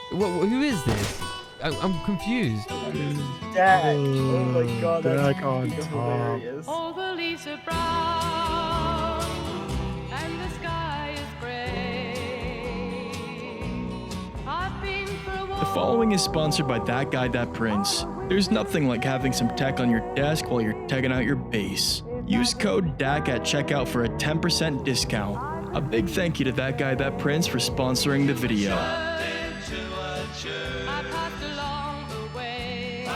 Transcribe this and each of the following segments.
Who is this? I'm confused. Dak. Oh my god, that's Dak on fucking top. hilarious. All the leaves are brown and the sky is gray. I've been for a walk. The following is sponsored by That Guy That Prince. There's nothing like having some tech on your desk while you're tagging out your base. Use code DAC at checkout for a 10% discount. A big thank you to That Guy That Prince for sponsoring the video. I passed along the way.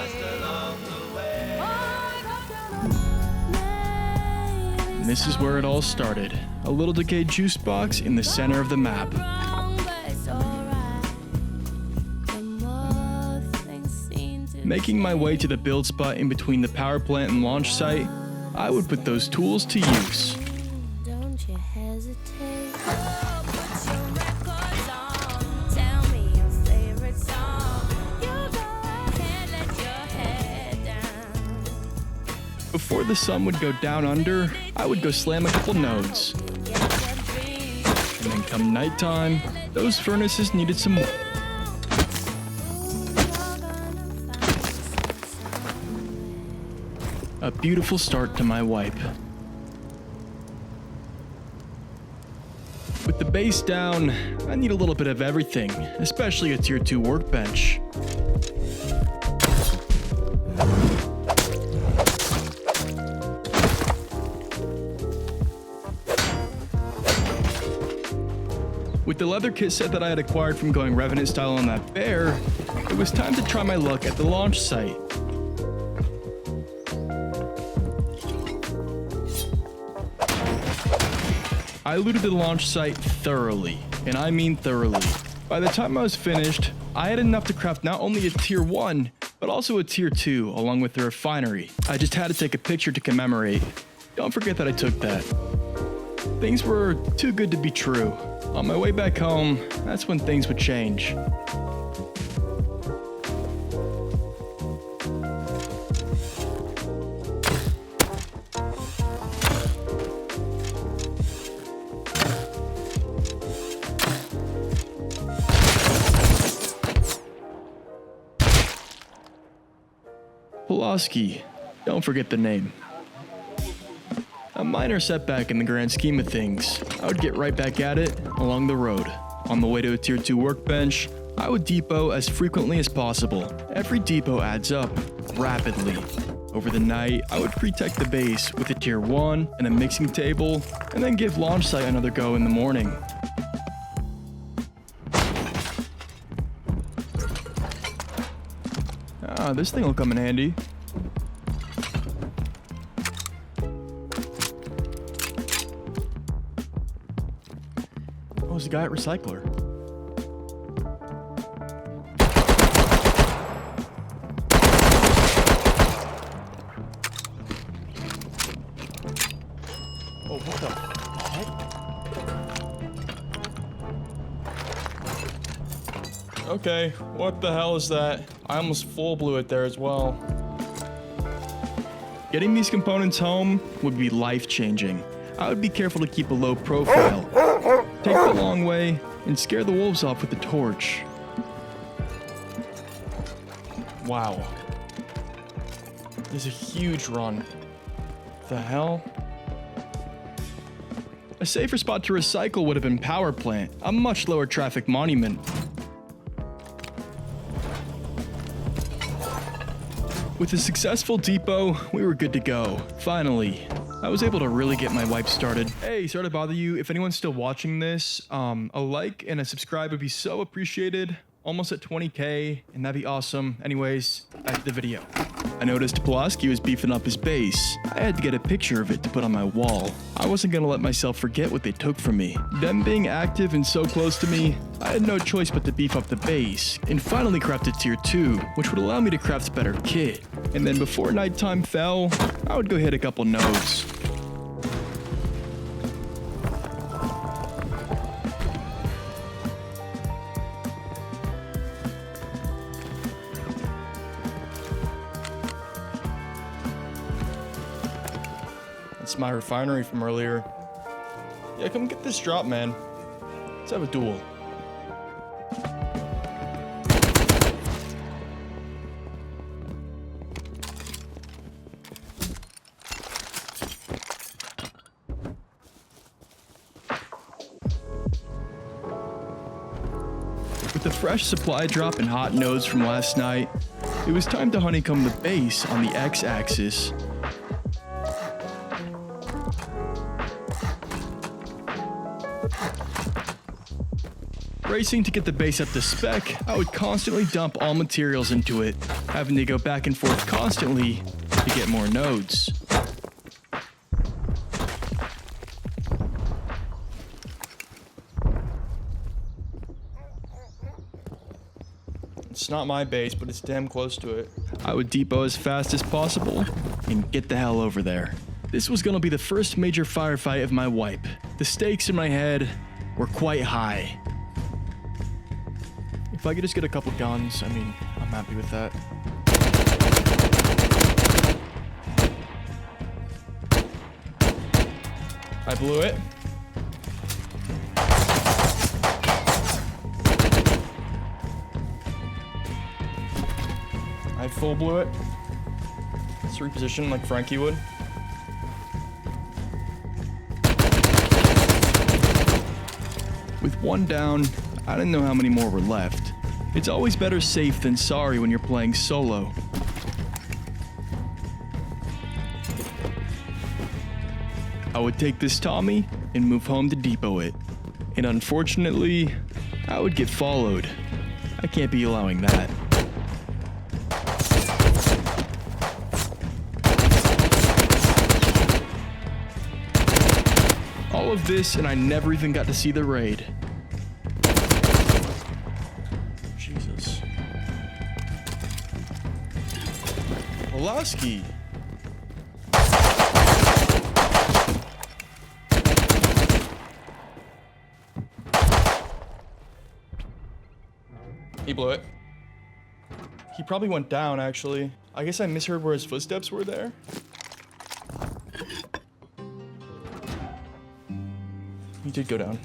And this is where it all started. A little decayed juice box in the center of the map. Making my way to the build spot in between the power plant and launch site, I would put those tools to use. Don't you hesitate. Put your records on. Tell me your favorite song. You go ahead, let your head down. Before the sun would go down under, I would go slam a couple nodes. Get your dreams. And then come nighttime, those furnaces needed some more. A beautiful start to my wipe. With the base down, I need a little bit of everything, especially a tier 2 workbench. With the leather kit set that I had acquired from going Revenant style on that bear, it was time to try my luck at the launch site. I looted the launch site thoroughly, and I mean thoroughly. By the time I was finished, I had enough to craft not only a tier 1, but also a tier 2 along with the refinery. I just had to take a picture to commemorate. Don't forget that I took that. Things were too good to be true. On my way back home, that's when things would change. Pulaski, don't forget the name. A minor setback in the grand scheme of things. I would get right back at it along the road. On the way to a tier 2 workbench, I would depot as frequently as possible. Every depot adds up rapidly. Over the night, I would pre-tech the base with a tier 1 and a mixing table, and then give launch site another go in the morning. This thing will come in handy. Oh, there's a guy at Recycler. Oh, what the heck? Okay, what the hell is that? I almost full blew it there as well. Getting these components home would be life-changing. I would be careful to keep a low profile, take the long way, and scare the wolves off with the torch. Wow. There's a huge run. The hell? A safer spot to recycle would have been power plant, a much lower traffic monument. With a successful depot, we were good to go. Finally, I was able to really get my wipe started. Hey, sorry to bother you. If anyone's still watching this, a like and a subscribe would be so appreciated. Almost at 20K, and that'd be awesome. Anyways, back to the video. I noticed Pulaski was beefing up his base. I had to get a picture of it to put on my wall. I wasn't gonna let myself forget what they took from me. Them being active and so close to me, I had no choice but to beef up the base, and finally crafted tier 2, which would allow me to craft better kit. And then before nighttime fell, I would go hit a couple nodes. That's my refinery from earlier. Yeah, come get this drop, man. Let's have a duel. With the fresh supply drop and hot nodes from last night, it was time to honeycomb the base on the x-axis. Racing to get the base up to spec, I would constantly dump all materials into it, having to go back and forth constantly to get more nodes. It's not my base, but it's damn close to it. I would depot as fast as possible and get the hell over there. This was gonna be the first major firefight of my wipe. The stakes in my head were quite high. If I could just get a couple guns, I mean, I'm happy with that. I blew it. I full blew it. Let's reposition like Frankie would. With one down, I didn't know how many more were left. It's always better safe than sorry when you're playing solo. I would take this Tommy and move home to depot it. And unfortunately, I would get followed. I can't be allowing that. All of this, and I never even got to see the raid. Jesus. Pulaski. He blew it. He probably went down, actually. I guess I misheard where his footsteps were there. He did go down.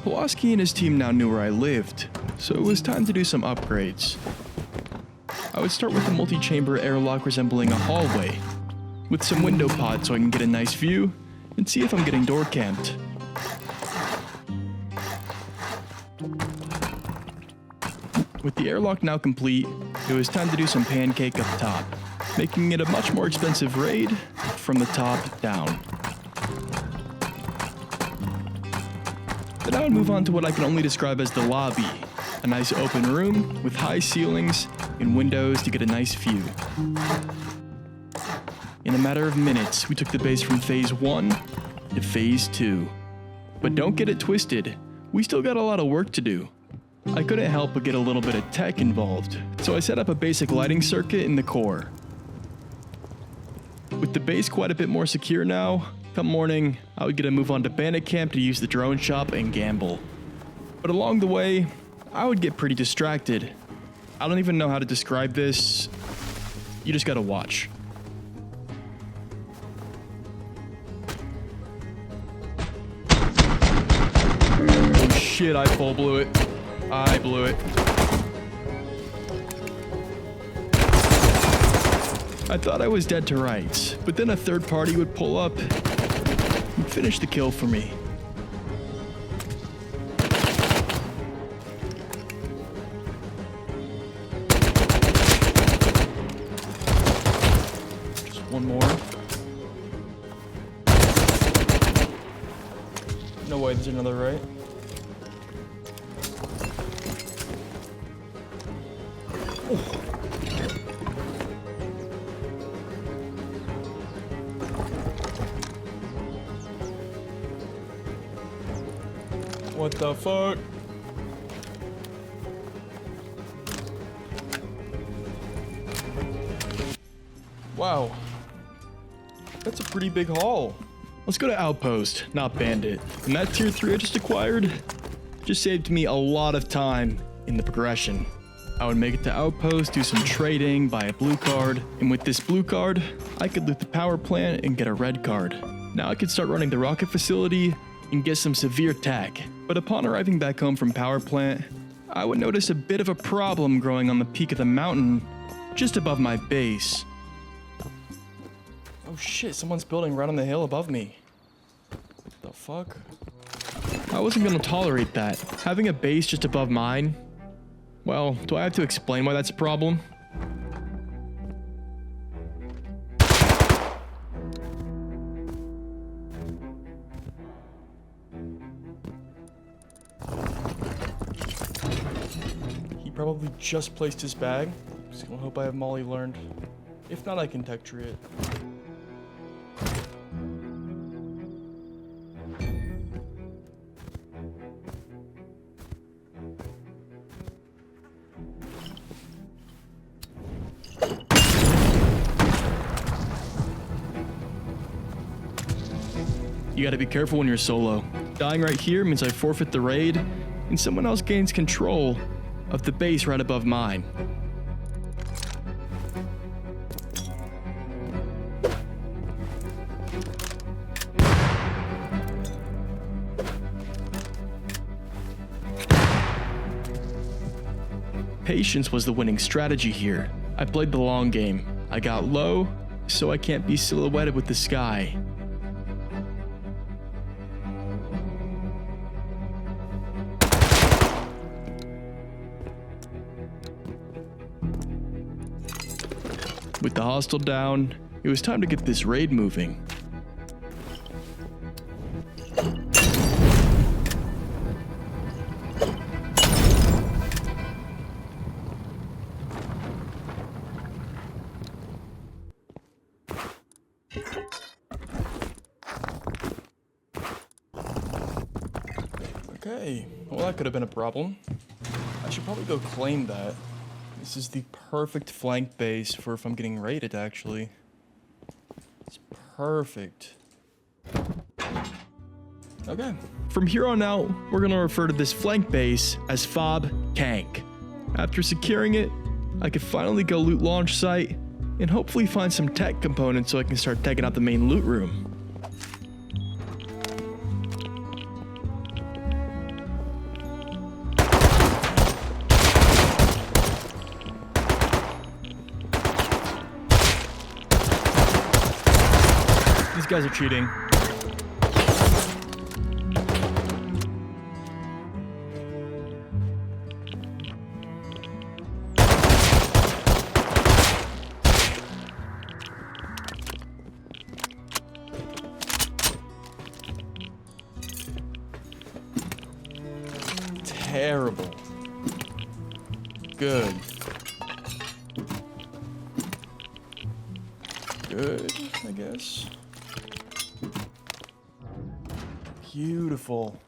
Pulaski and his team now knew where I lived, so it was time to do some upgrades. I would start with a multi-chamber airlock resembling a hallway, with some window pods so I can get a nice view, and see if I'm getting door camped. With the airlock now complete, it was time to do some pancake up top, making it a much more expensive raid from the top down. Then I would move on to what I can only describe as the lobby, a nice open room with high ceilings and windows to get a nice view. In a matter of minutes, we took the base from phase 1 to phase 2. But don't get it twisted, we still got a lot of work to do. I couldn't help but get a little bit of tech involved, so I set up a basic lighting circuit in the core. With the base quite a bit more secure now, come morning, I would get a move on to Bandit Camp to use the drone shop and gamble. But along the way, I would get pretty distracted. I don't even know how to describe this. You just gotta watch. Oh shit, I full blew it. I blew it. I thought I was dead to rights, but then a third party would pull up and finish the kill for me. Just one more. No way, there's another right. What the fuck? Wow. That's a pretty big haul. Let's go to Outpost, not Bandit. And that tier 3 I just acquired just saved me a lot of time in the progression. I would make it to Outpost, do some trading, buy a blue card, and with this blue card, I could loot the power plant and get a red card. Now I could start running the rocket facility and get some severe tech. But upon arriving back home from power plant, I would notice a bit of a problem growing on the peak of the mountain just above my base. Oh shit, someone's building right on the hill above me. What the fuck? I wasn't gonna tolerate that. Having a base just above mine? Well, do I have to explain why that's a problem? He probably just placed his bag. Just gonna hope I have Molly learned. If not, I can tech tree it. You gotta be careful when you're solo. Dying right here means I forfeit the raid, and someone else gains control of the base right above mine. Patience was the winning strategy here. I played the long game. I got low, so I can't be silhouetted with the sky. With the hostile down, it was time to get this raid moving. Okay, well that could have been a problem. I should probably go claim that. This is the perfect flank base for if I'm getting raided, actually. It's perfect. Okay. From here on out, we're gonna refer to this flank base as Fob Kank. After securing it, I could finally go loot launch site and hopefully find some tech components so I can start taking out the main loot room. These guys are cheating. Terrible. Good. Good, I guess. Beautiful.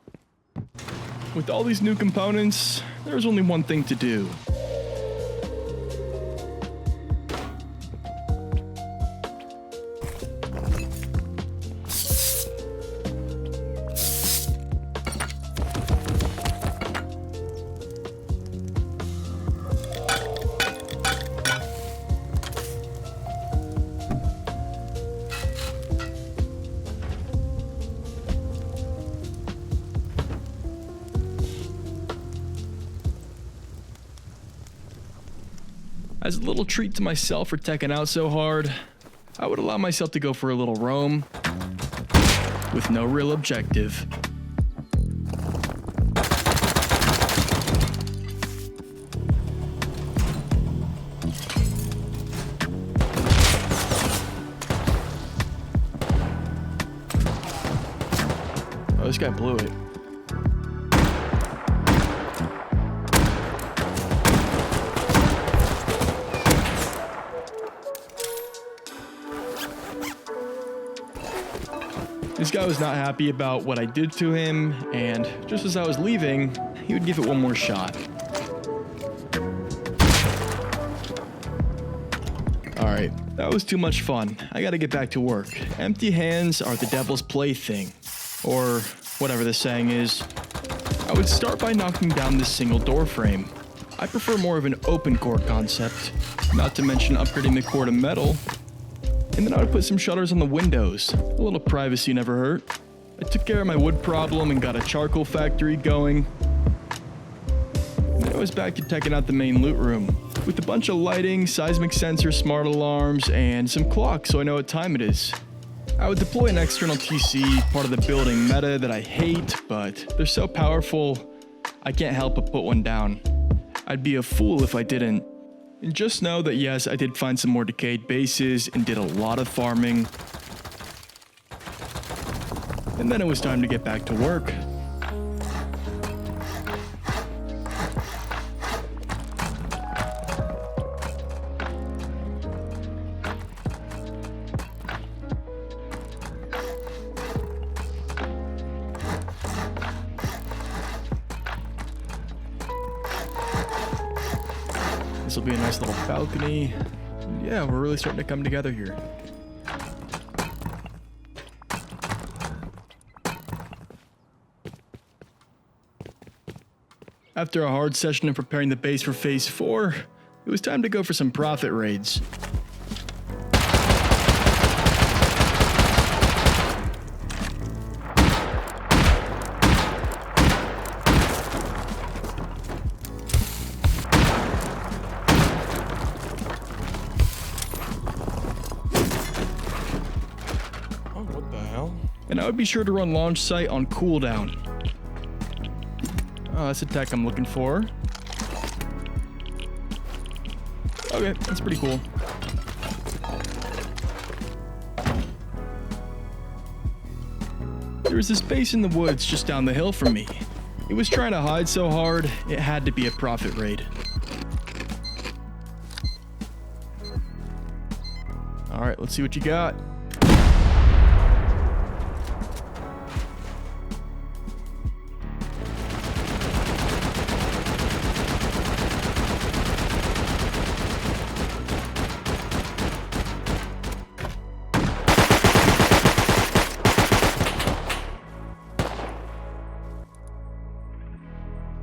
With all these new components, there's only one thing to do. As a little treat to myself for teching out so hard, I would allow myself to go for a little roam with no real objective. Oh, this guy blew it. This guy was not happy about what I did to him, and just as I was leaving, he would give it one more shot. Alright, that was too much fun. I gotta get back to work. Empty hands are the devil's plaything, or whatever the saying is. I would start by knocking down this single door frame. I prefer more of an open core concept, not to mention upgrading the core to metal. And then I would put some shutters on the windows. A little privacy never hurt. I took care of my wood problem and got a charcoal factory going. And then I was back to teching out the main loot room. With a bunch of lighting, seismic sensors, smart alarms, and some clocks so I know what time it is. I would deploy an external TC, part of the building meta that I hate, but they're so powerful, I can't help but put one down. I'd be a fool if I didn't. And just know that yes, I did find some more decayed bases and did a lot of farming. And then it was time to get back to work. This will be a nice little balcony. Yeah, we're really starting to come together here. After a hard session of preparing the base for Phase 4, it was time to go for some profit raids. And I would be sure to run launch site on cooldown. Oh, that's the tech I'm looking for. Okay, that's pretty cool. There was this base in the woods just down the hill from me. It was trying to hide so hard, it had to be a profit raid. Alright, let's see what you got.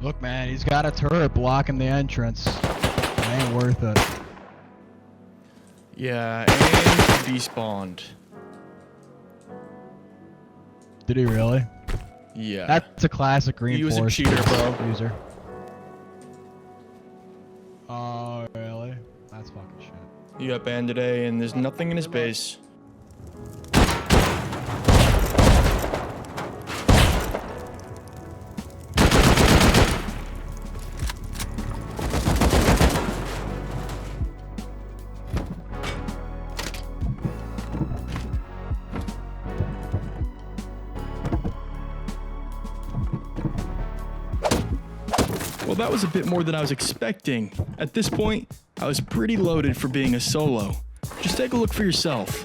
Look, man, he's got a turret blocking the entrance. It ain't worth it. Yeah, and despawned. Did he really? Yeah. That's a classic He was a reinforced cheater, bro. user. Oh, really? That's fucking shit. He got banned today, and there's nothing in his base. Well, that was a bit more than I was expecting. At this point, I was pretty loaded for being a solo. Just take a look for yourself.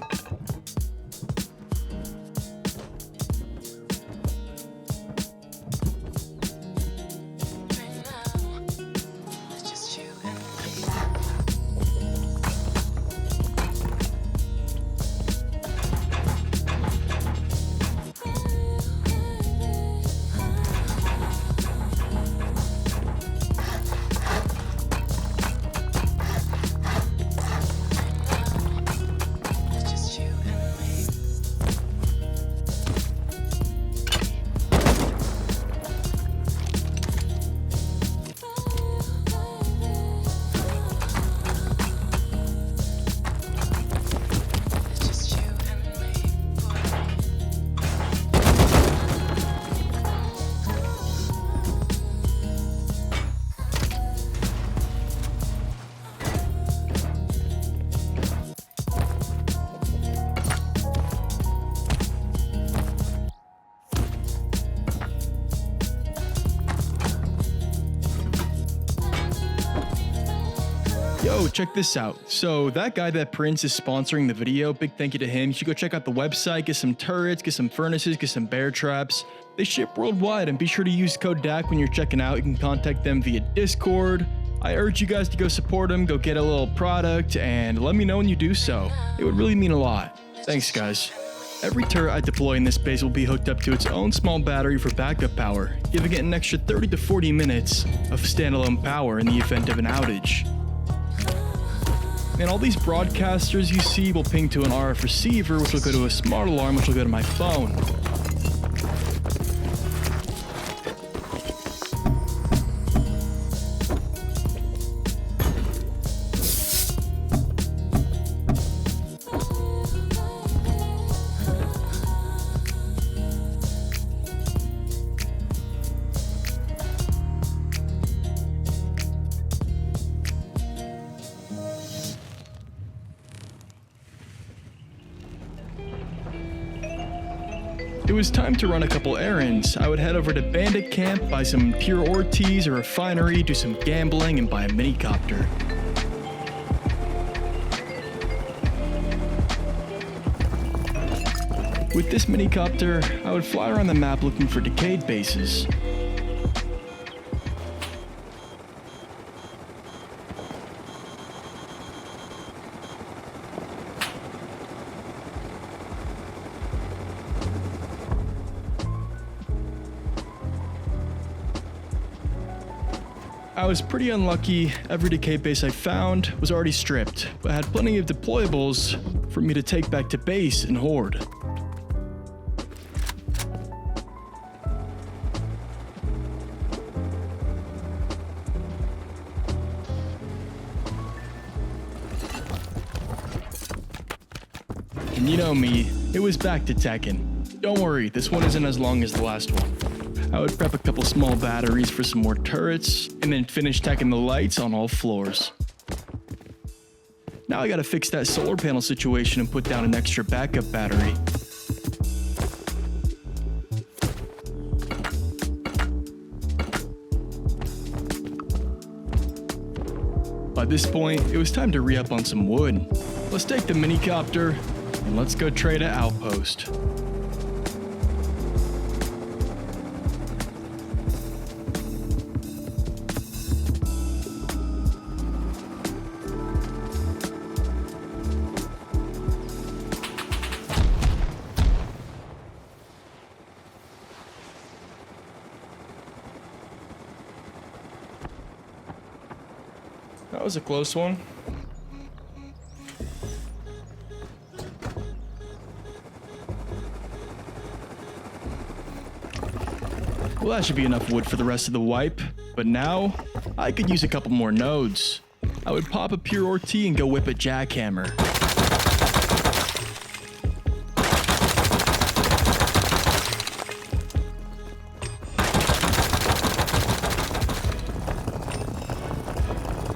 Yo, check this out. So that guy that Prince is sponsoring the video, big thank you to him. You should go check out the website, get some turrets, get some furnaces, get some bear traps. They ship worldwide, and be sure to use code DAC when you're checking out. You can contact them via Discord. I urge you guys to go support them, go get a little product, and let me know when you do so. It would really mean a lot. Thanks, guys. Every turret I deploy in this base will be hooked up to its own small battery for backup power, giving it an extra 30 to 40 minutes of standalone power in the event of an outage. And all these broadcasters you see will ping to an RF receiver, which will go to a smart alarm, which will go to my phone. was time to run a couple errands. I would head over to Bandit Camp, buy some pure ore teas, a refinery, do some gambling, and buy a minicopter. With this minicopter, I would fly around the map looking for decayed bases. I was pretty unlucky. Every decay base I found was already stripped, but had plenty of deployables for me to take back to base and hoard. And you know me, it was back to Tekken. Don't worry, this one isn't as long as the last one. I would prep a couple small batteries for some more turrets, and then finish tacking the lights on all floors. Now I gotta fix that solar panel situation and put down an extra backup battery. By this point, it was time to re-up on some wood. Let's take the minicopter, and let's go trade an outpost. That was a close one. Well, that should be enough wood for the rest of the wipe, but now I could use a couple more nodes. I would pop a pure ore tea and go whip a jackhammer.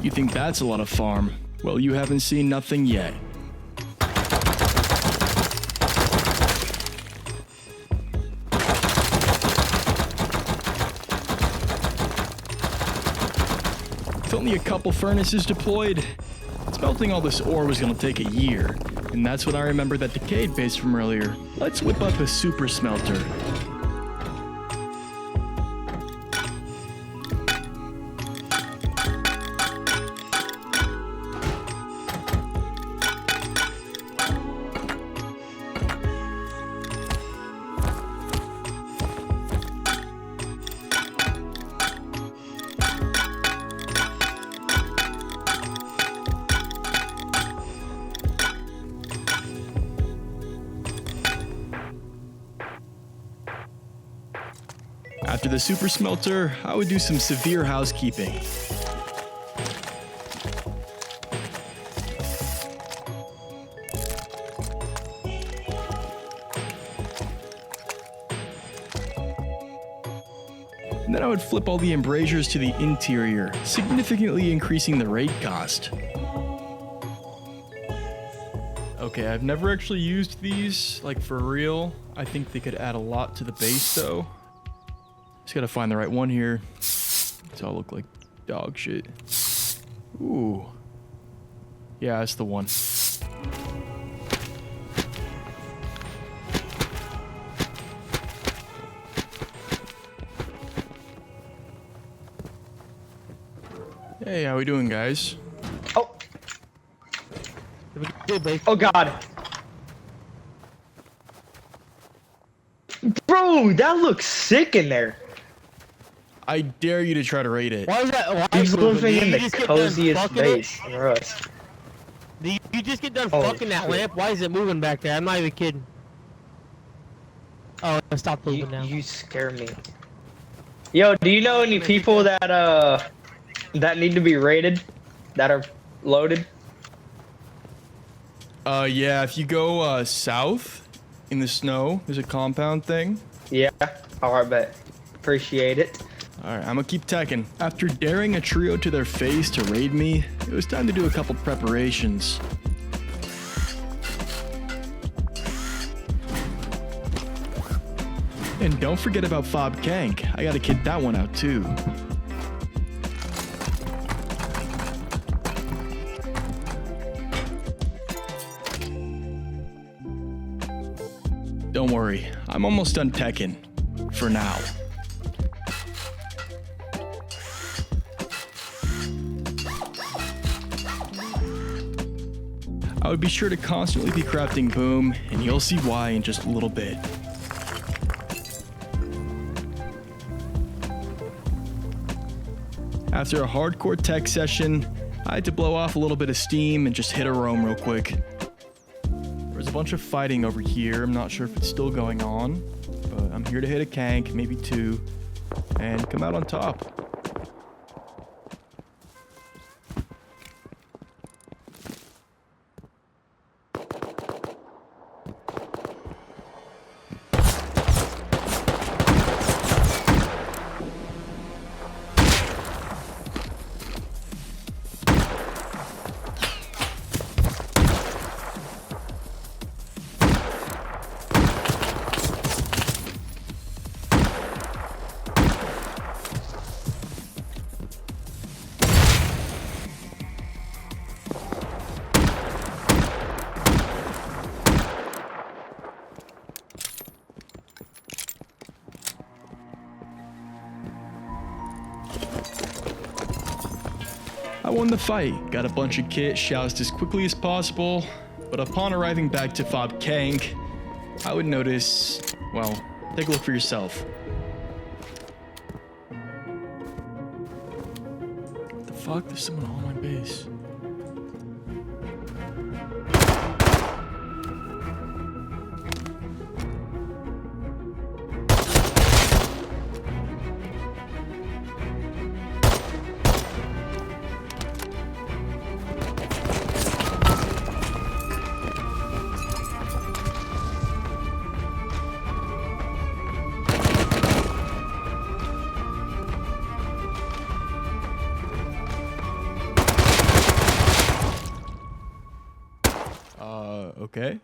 You think that's a lot of farm? Well, you haven't seen nothing yet. With only a couple furnaces deployed, smelting all this ore was gonna take a year. And that's when I remembered that decayed base from earlier. Let's whip up a super smelter. After the super smelter, I would do some severe housekeeping. And then I would flip all the embrasures to the interior, significantly increasing the raid cost. Okay, I've never actually used these, like for real. I think they could add a lot to the base though. Just gotta find the right one here. These all look like dog shit. Ooh. Yeah, that's the one. Hey, how we doing, guys? Oh, Good, babe. oh God. Bro, that looks sick in there. I dare you to try to raid it. Why is that? Why He's living in you the just get done coziest fucking it? base for us. You just get done Holy fucking that shit. lamp. Why is it moving back there? I'm not even kidding. Oh, it stopped moving now. You scare me. Yo, do you know any people that that need to be raided? That are loaded? Yeah, if you go south in the snow, there's a compound thing. Yeah. Alright, bet. Appreciate it. Alright, I'm gonna keep teching. After daring a trio to their face to raid me, it was time to do a couple preparations. And don't forget about Fob Kank. I gotta kid that one out too. Don't worry, I'm almost done teching. For now. I would be sure to constantly be crafting Boom, and you'll see why in just a little bit. After a hardcore tech session, I had to blow off a little bit of steam and just hit a roam real quick. There's a bunch of fighting over here. I'm not sure if it's still going on, but I'm here to hit a kank, maybe two, and come out on top. I won the fight, got a bunch of kit, shoused as quickly as possible, but upon arriving back to Fob Kank, I would notice, well, take a look for yourself. What the fuck? There's someone on my base. Okay.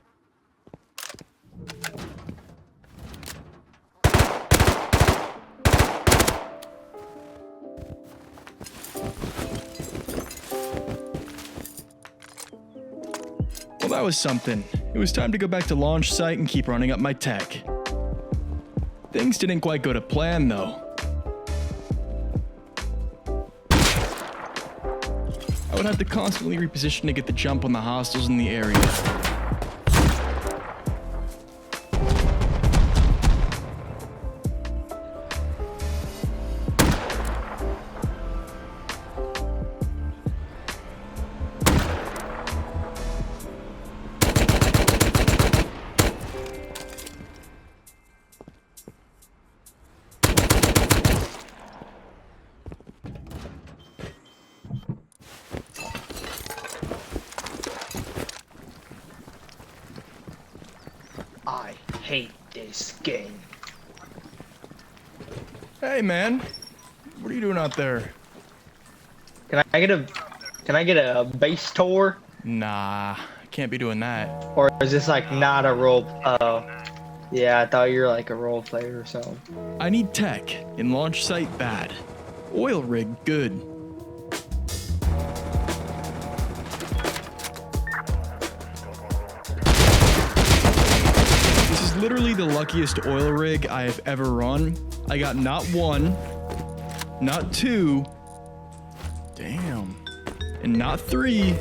Well, that was something. It was time to go back to launch site and keep running up my tech. Things didn't quite go to plan, though. I would have to constantly reposition to get the jump on the hostiles in the area. I hate this game. Hey, man. What are you doing out there? Can I get a base tour? Nah, can't be doing that. Or is this like not a role? Oh, yeah, I thought you were like a role player or something. I need tech. In launch site, bad. Oil rig, good. This is literally the luckiest oil rig I have ever run. I got not one, not two, damn, and not three,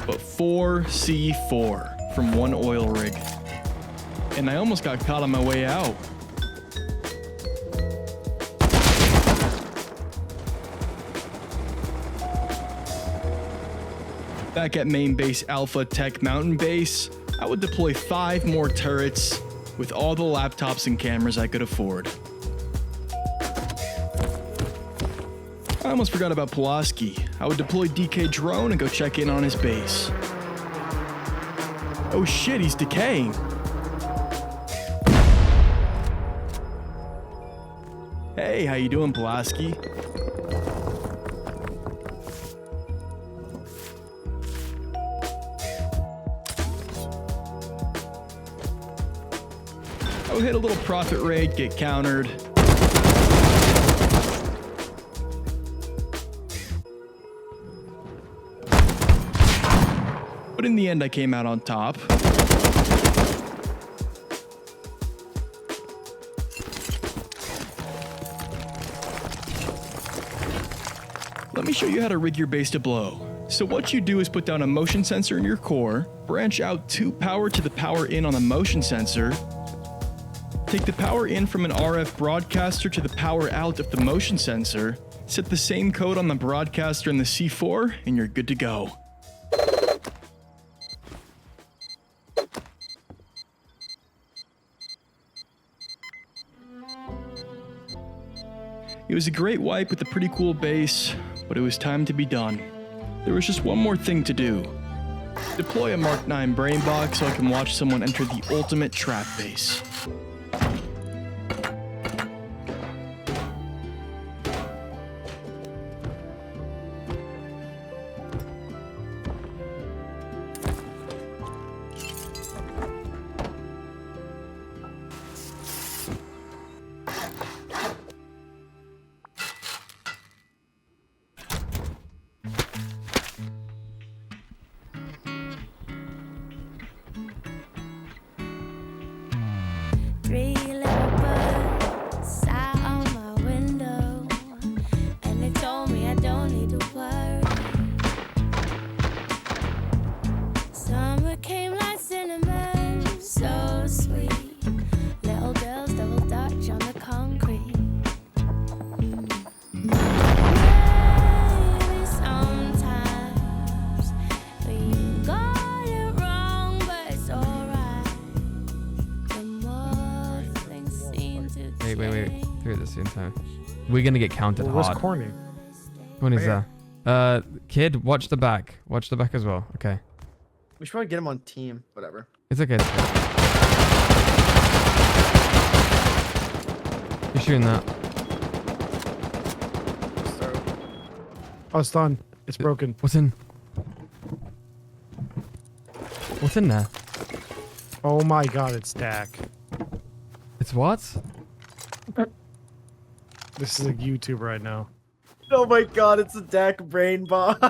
but 4 C4 from one oil rig. And I almost got caught on my way out. Back at main base Alpha Tech Mountain Base, I would deploy 5 more turrets with all the laptops and cameras I could afford. I almost forgot about Pulaski. I would deploy DK Drone and go check in on his base. Oh shit, he's decaying. Hey, how you doing, Pulaski? hit a little profit raid, get countered. But in the end, I came out on top. Let me show you how to rig your base to blow. So what you do is put down a motion sensor in your core, branch out 2 power to the power in on the motion sensor, take the power in from an RF broadcaster to the power out of the motion sensor, set the same code on the broadcaster and the C4, and you're good to go. It was a great wipe with a pretty cool base, but it was time to be done. There was just one more thing to do. Deploy a Mark 9 brain box so I can watch someone enter the ultimate trap base. Three little birds sat on my window, and they told me I don't need to worry. Summer came like cinnamon, so sweet. Little girls double dutch on the concrete. Maybe sometimes we got it wrong, but it's alright. The more things seem to Wait. Through the same time. We're gonna get counted What's hard. corny? When is that? Kid, watch the back. Watch the back as well. Okay. We should probably get him on team. Whatever. It's okay. It's okay. You're shooting that. Oh, it's done. It's broken. What's in? What's in there? Oh my god, it's Dak. It's what? This is a YouTube right now. Oh my god, it's a Dak brain box.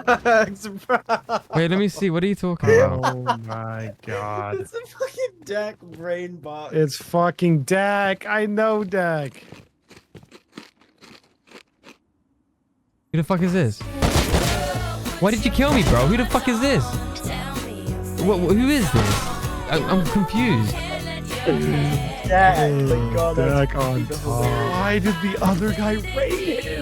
Wait, let me see. What are you talking about? Oh my god. It's a fucking Dak brain box. It's fucking Dak. I know Dak. Who the fuck is this? Why did you kill me, bro? Who the fuck is this? Who is this? I'm confused. Dak. Oh my god, that's Dak on top. Why did the other guy raid him?